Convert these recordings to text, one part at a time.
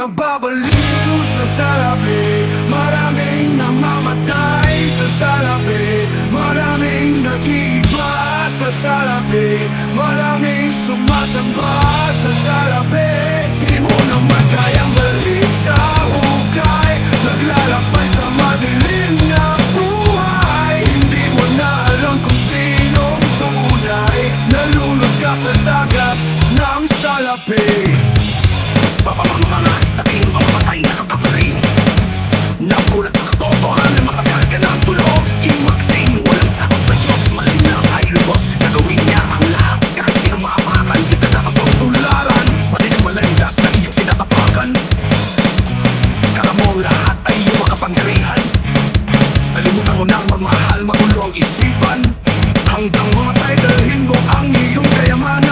nababaliw sa salapi, maraming namamatay sa salapi, maraming nag-iiba sa salapi, maraming sumasamba sa salapi. Di mo naman kayang balik sa hukay, naglalakbay sa madilim na buhay. Hindi mo na alam kung sinong tunay, nalulod ka sa dagat ng salapi. Papamamanga sa tingin mamamatay na kakaparin, nagulat sa katotohanan na matagal ka ng tulog. Imagsing walang takot sa Diyos, maling lang ay lubos, gagawin niya ang lahat kahit sino maapakan. Di ka nakapagtularan, pati ng malandas na iyong tinatapakan. Kala mo lahat ay iyong makapangyarihan, kalimutan mo nang magmahal, magulo ang isipan, hanggang mamatay dalhin mo ang iyong kayamanan.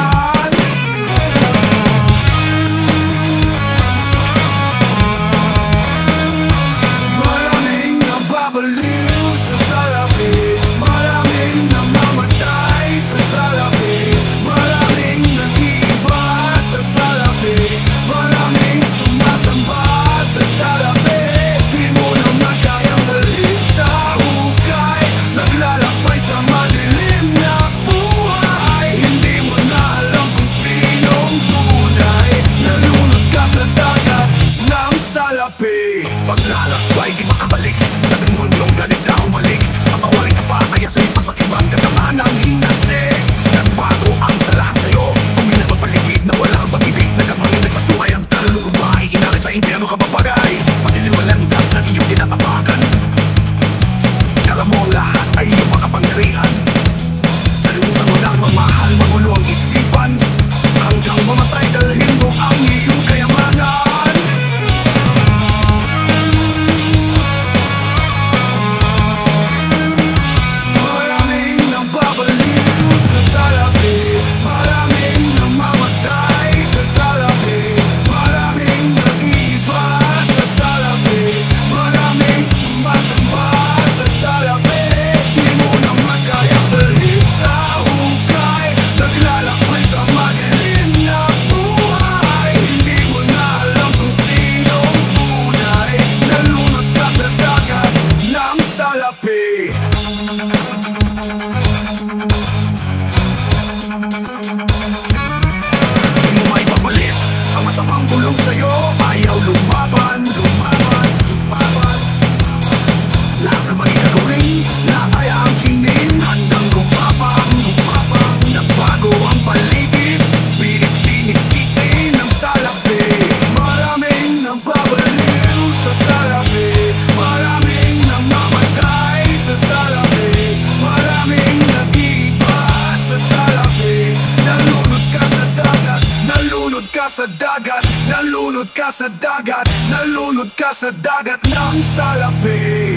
Baliw sa salapi, maraming namamatay sa salapi, maraming nag-iiba sa salapi, maraming sumasamba sa salapi. Di mo naman kayang balik sa hukay, naglalakbay sa madilim na buhay. Hindi mo na alam kung sinong tunay, nalunod ka sa dagat ng salapi. Paglalakbay di makabalik, sabi mo yung galit na umalik, papawarin ka pa kaya sa'yo pasakibang kasama ng hinasik. Nagbago ang sa lahat sa'yo, kumilang magpaligid na walang pag-ibig, nagamangin nagpasuhay ang talulubay, inari sa impyerno ka mapagay, matiniwalang gas na iyong tinatapakan. Kala mo lahat ay iyong makapangyarihan, kalimutan mo lang magmahal, magulo ang isipan, hanggang mamatay dalhin mo ang iyong kayamanan. Di mo may papalit ang masamang bulong sa'yo, ayaw lumaban, lumaban, lumaban. Lahat na maging gagawin, lahat ay ang kinin, handang gumapang, gumapang. Nagbago ang paligid, pilit sinisisi ng salapi. Maraming nababaliw sa salapi, maraming namamatay sa salapi, maraming nag-iiba sa salapi. Nalunod ka sa dagat, nalunod ka sa dagat, nalunod ka sa dagat, nalunod ka sa dagat ng salapi.